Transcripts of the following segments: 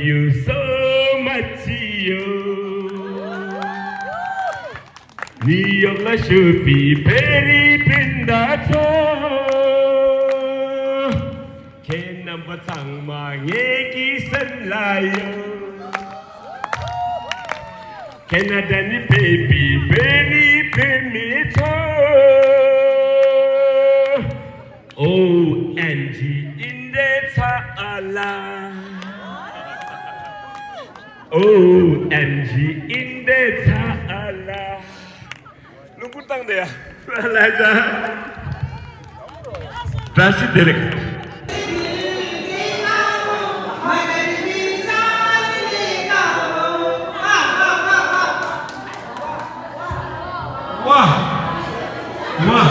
you so much, New York should be very pindato. Can number tang ma yeki san layo. Canada ni baby very pinito. Oh, Angie in the ta'ala. Oh, Angie in the ta'ala. Look down there. That's it, Derek. Wah, wah.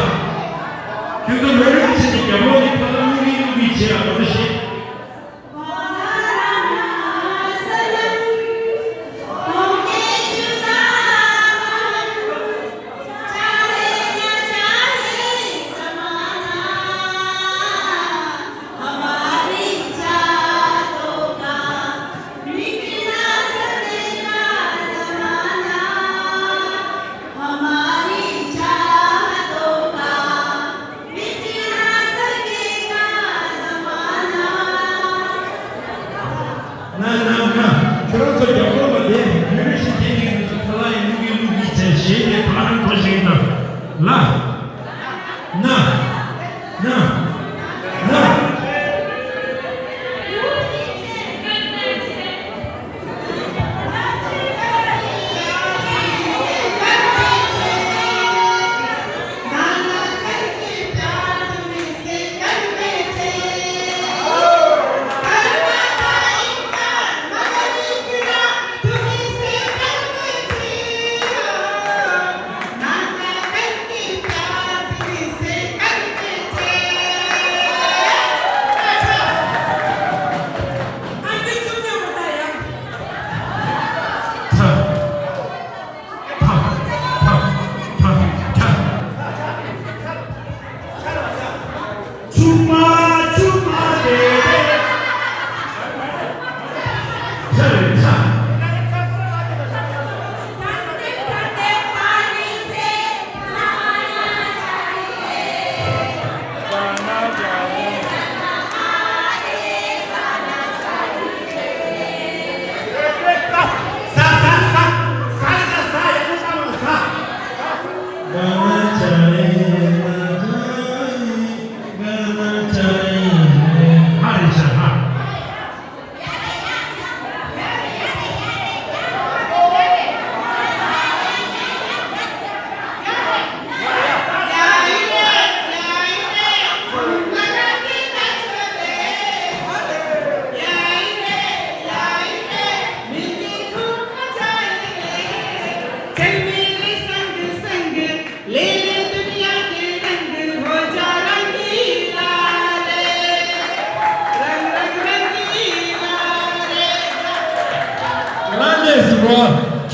Kita melihat sini kalau kita melihat bicara apa sih?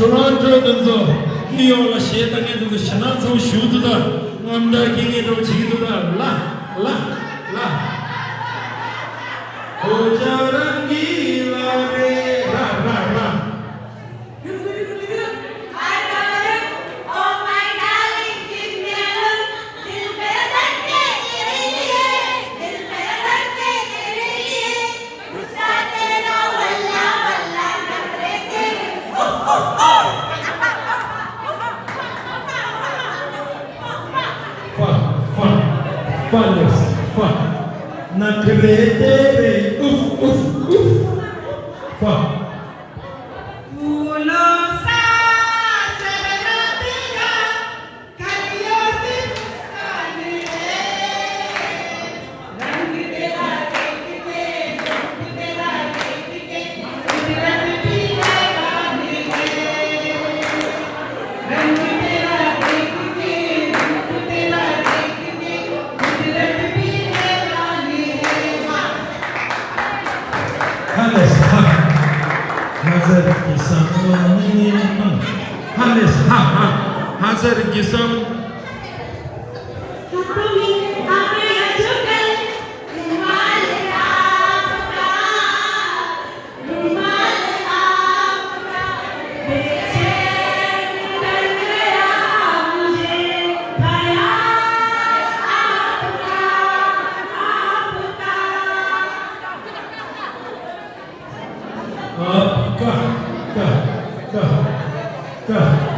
Toronto 던져 히어라 시에당에도 신앙성 슈드다 남다 킹에도 지기도다 라 고자란 기라레 라 Fun. Na cretere, Fun. Hazır gisam Rumah ये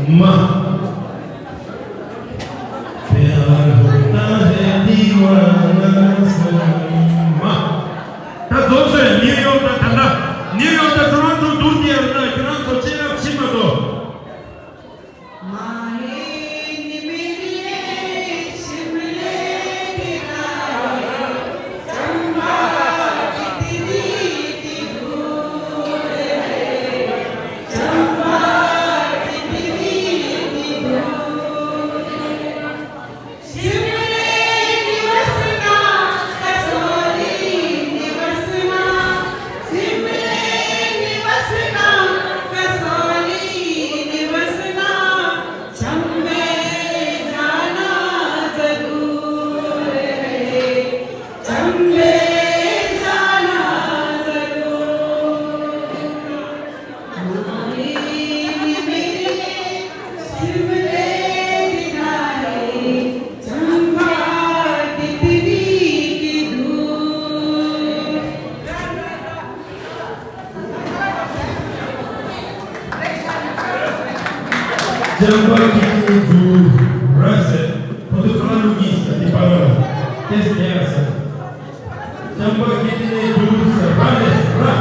अम्मा प्यार होता है दीवाना सनम्मा 다 줬어요. 뉴욕 다 간다. 뉴욕 다 토론토 두디아다. 토론토 제락 치마도 Jambar itu rasa untuk kalau logis di bawah tes biasa. Jambar ini dulu sebalas rah.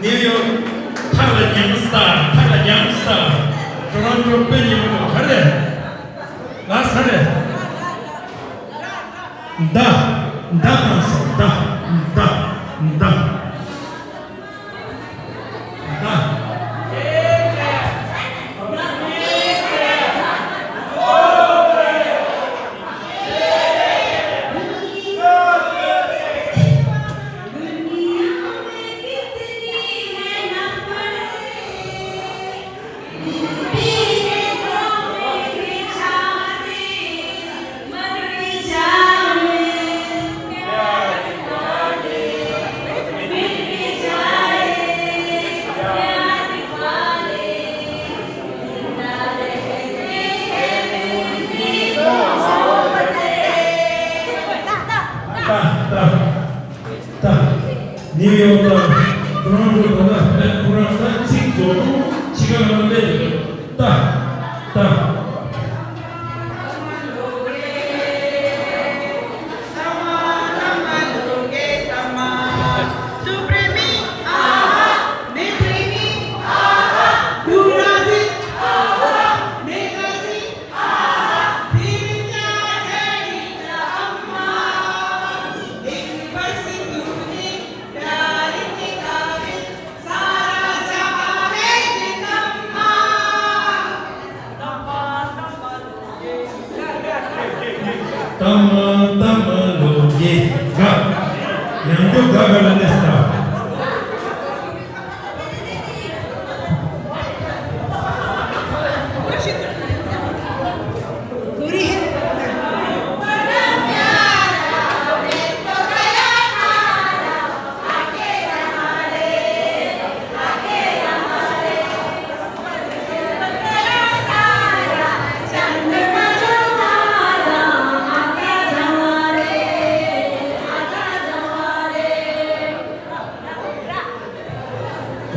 뉴욕 탈락 양스타 토론토 팬이면 가래 나 사래 다 방송 다 뉴욕 토론토보다 밴쿠버보다 찍고 지가 가는데 딱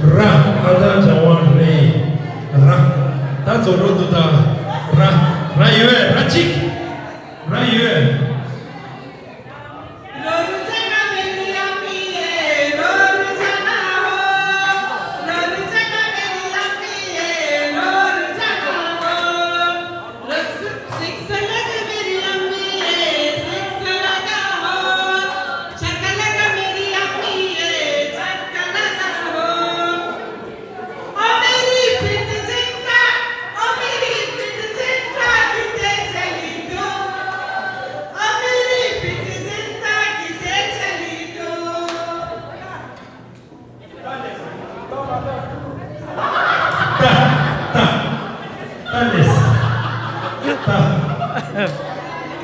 ra ada jawan re ra ta zoro tu ta ra yue ra chik ra yue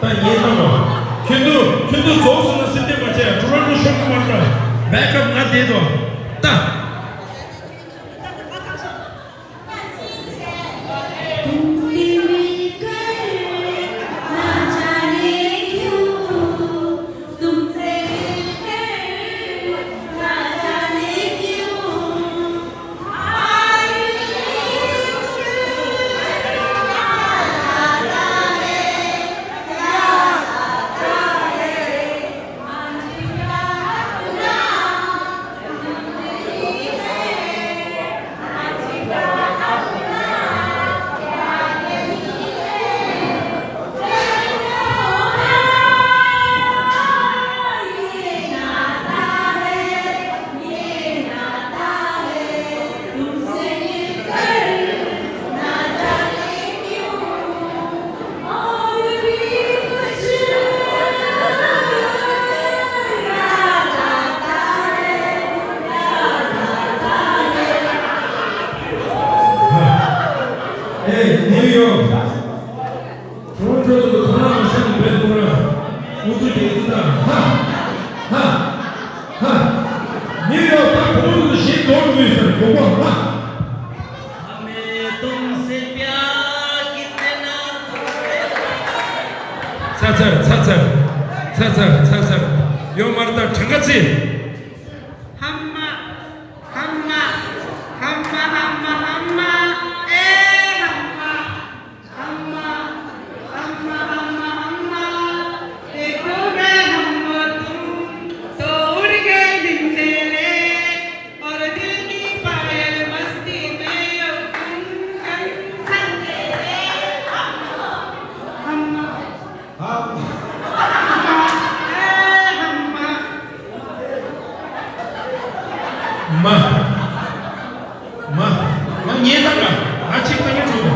ta ye ta no kindu zo so na sinte ma che turan no shok ma ta backup na de do ta तुमसे मिलकर ना जाने क्यों तुमसे मिलकर ना जाने क्यों आई तुमसे मिलकर ना जाने क्यों और भी कुछ याद आता है hey new york toronto to khana ma san be pura usu de ita ha new york ta ko shi don wi sir ko ba हमें तुमसे प्यार कितना 차차 요 말다 장같이 हममा हममा हममा हममा हममा ए हममा हममा हममा हममा हममा देखो गए हम और तुम तो उड़ गए दिन तेरे और दिल की पायल मस्ती में यो गुनगुन तेरे हममा 마 니에다가 아직 땅에 주고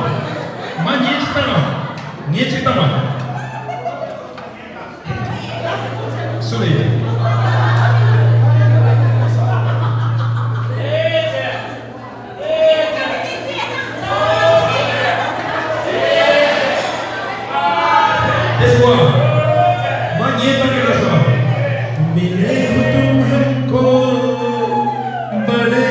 마 니에다가 소리 deswa 마 니에다가 मिले हो तुम हमको बड़े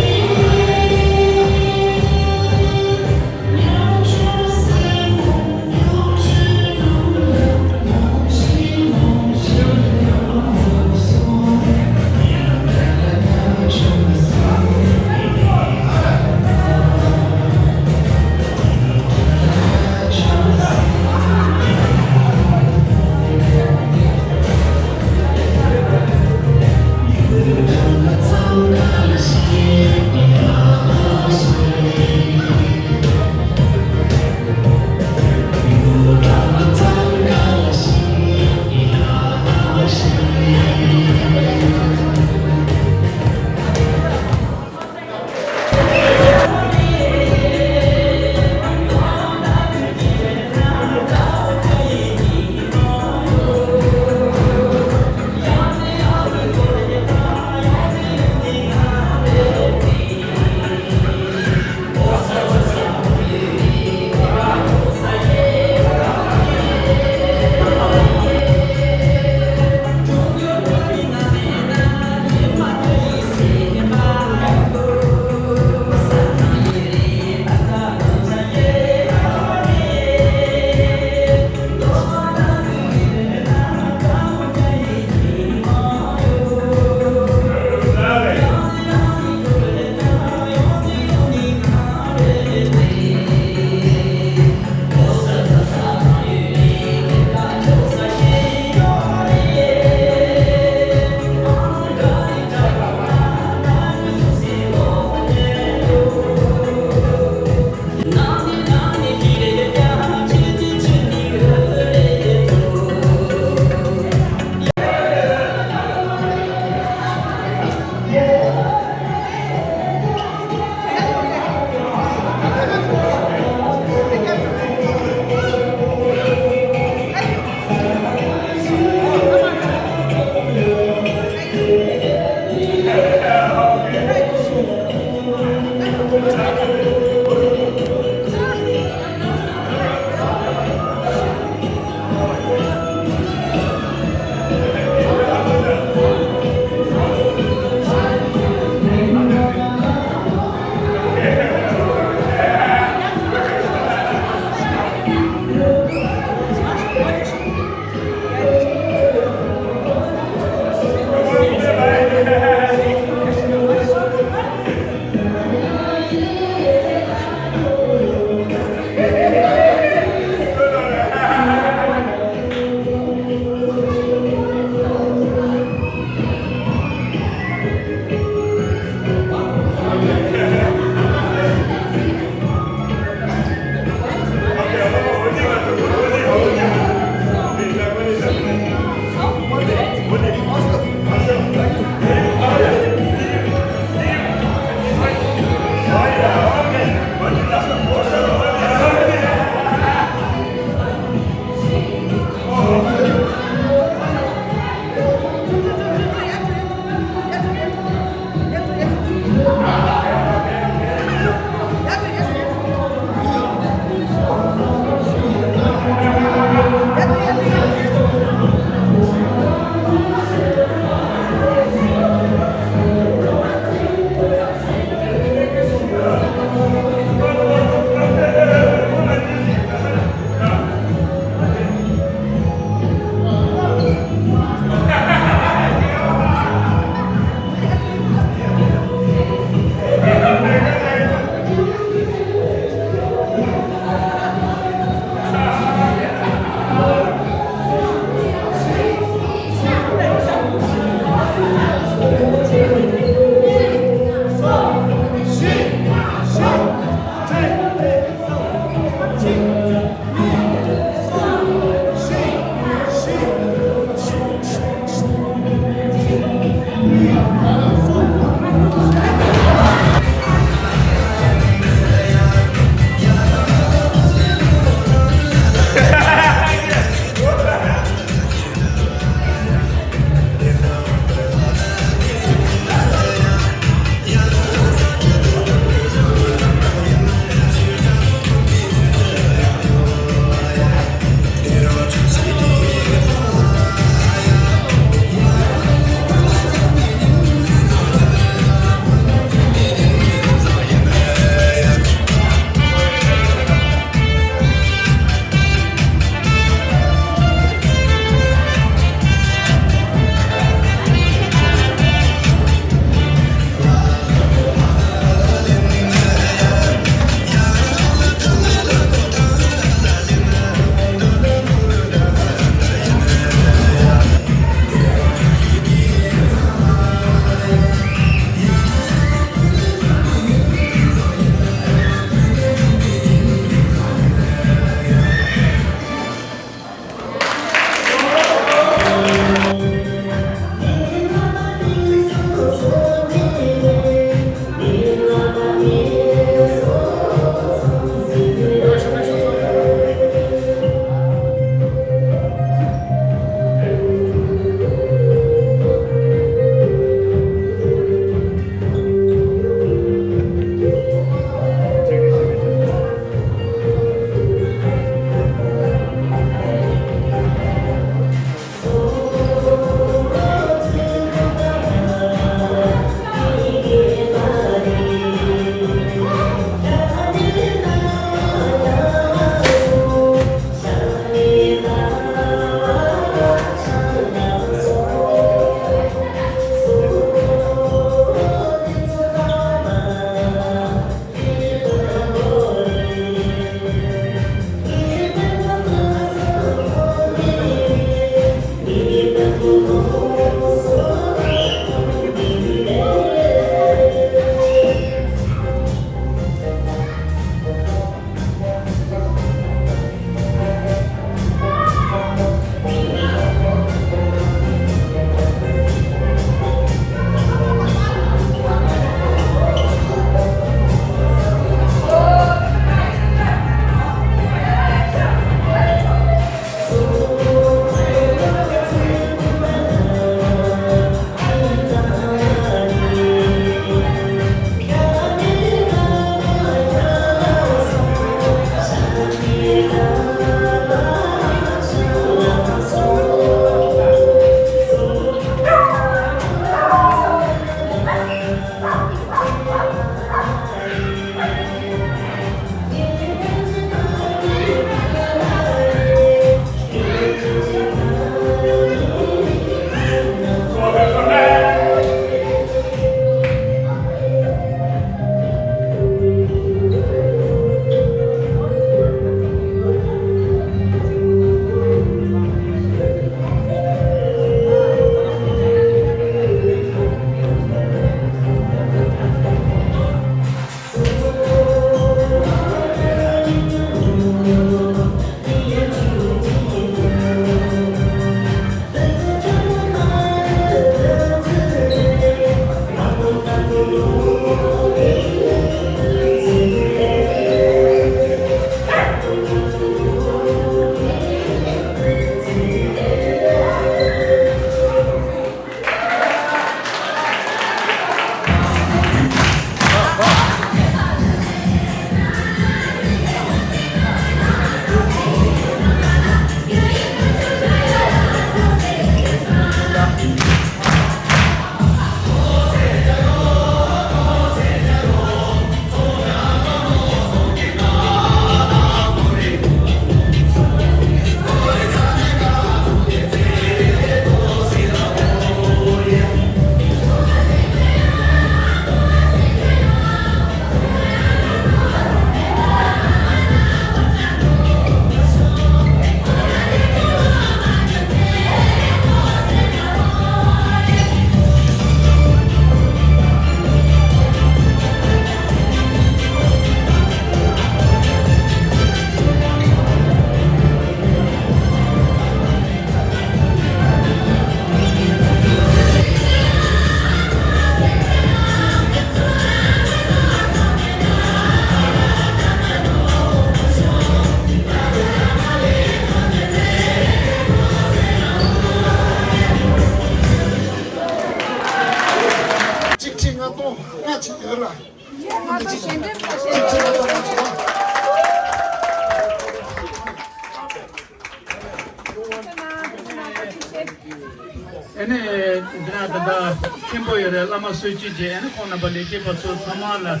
re lama suci je ane kona baleke paso sama la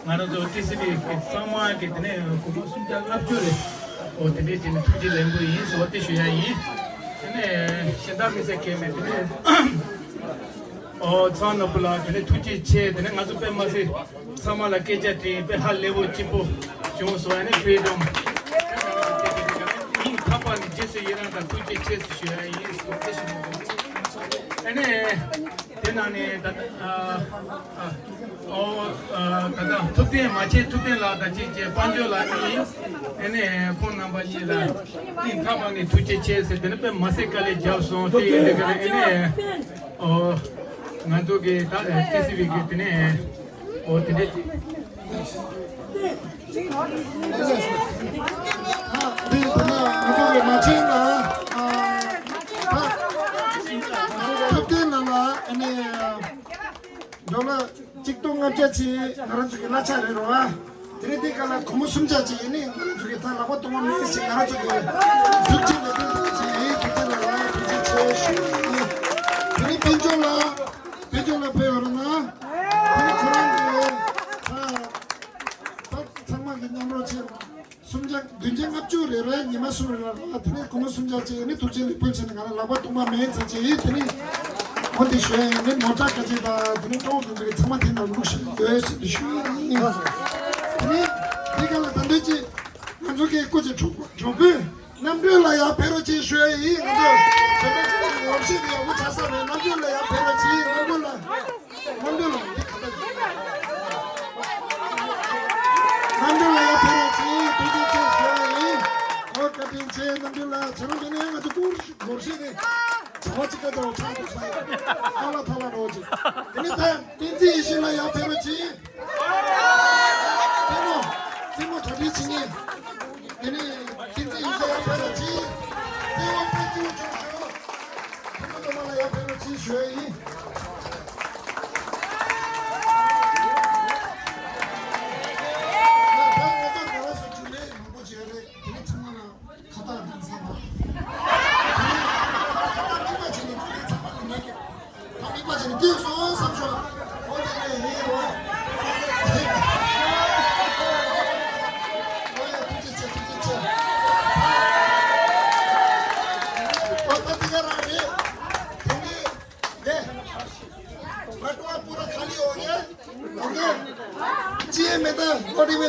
ngana jo tisbi sama ke tene ko sunja lapjure o tene tene tuji lembu yi so te shuya yi ane sheda mi se ke me tene o tsana pula tene tuji che tene ngazu pe mase sama la ke jati pe halle wo chipo jo so ane freedom in kapa ni jese yera ka tuji che shuya yi so te shuya ane tenane tata tutte mache tutte la da je panjo la ni ene kon number ni la tin kaba ni tuche che se tene pe mase kale jaw so te ene o ngando ge ta kesi vi ge tene o tene 너나 직동 업자지 나랑 저기 나차래로와 드레디가라 고무 숨자지 이니 나랑 저기 달라고 동안 미시 나랑 저기 죽지는 되지 그때라 그지 드레 빈졸라 배우나 드레 그런데 다 상막이 남로지 숨자 눈쟁 앞줄에라 니마 숨으라 드레 고무 숨자지 이니 둘째 벌치는 가라 라고 동안 매지 드레 컨디션은 못하까지 다 드는 거는 정말 된다고 그러시는데 시간이 근데 이걸 단대지 만족해 꼬지 조그 남별라야 베로지 쉐이 그죠 저번 없이 하고 자사면 남별라야 베로지 남별라야 베로지 도대체 쉐이 어까빈 제 남별라 저런 데는 아주 고르시네 저번까지 오차도 사이 알라 오지 근데 딘지 이실라 옆에 놓지 제모 저리 지니 얘네 딘지 이실 옆에 놓지 제모 빠지고 줘요 제모 말라 옆에 놓지 쉐이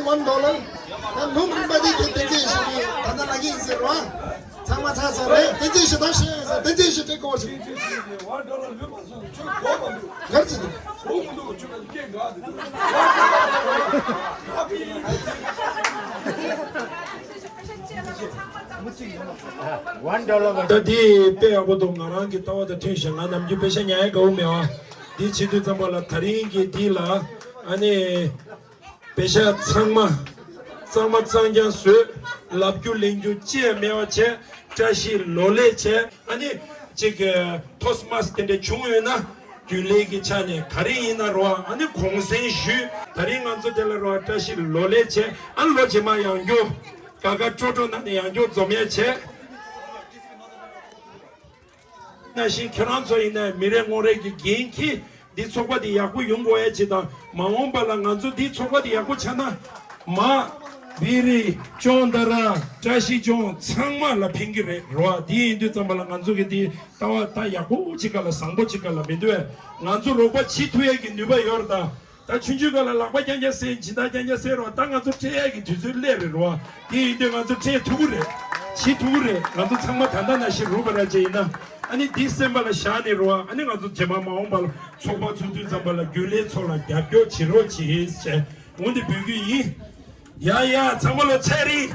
$1 난 너무 많이 되지 단단 하게 있어요 장마 차서래 되지 다시 해서 되지 되고 오지 그렇지 다디 빼하고도 나랑 기타와도 텐션 안 남지 배셔냐에 가오면 디 지도 담발라 다리기 디라 아니 배셔 상마 상장 수 랍규 랭규 제메어체 자시 로레체 아니 지금 토스마스인데 중요나 귤레기 차네 가리이나로 아니 공생슈 다른 안서들로 다시 로레체 안 로제마 양교 가가 쪼쪼나네 양교 좀메체 나시 결혼소이네 미래모레기 긴키 디 초과디 야구 용고해지다 마원발랑 안주 디 초과디 야구 차나 마 비리 존다라 자시 존 창마라 핑기레 로아 디 인도 잠발랑 안주게 디 타와 타 야구 지갈라 상보지갈라 메드에 안주 로바 치투에기 누바 요르다 다 춘주갈라 라바장자 세 지다장자 세로 땅안주 제에기 뒤줄레르 로아 디 인도 안주 제 두구레 치두구레 안주 창마 단단하시 로바라제이나 아니 디셈발라 샤네로아 아니 가도 제마마 온발 초바 주들 잠발라 귤레 초라 야교 치로치 세 온데 비기 야야 잠발라 체리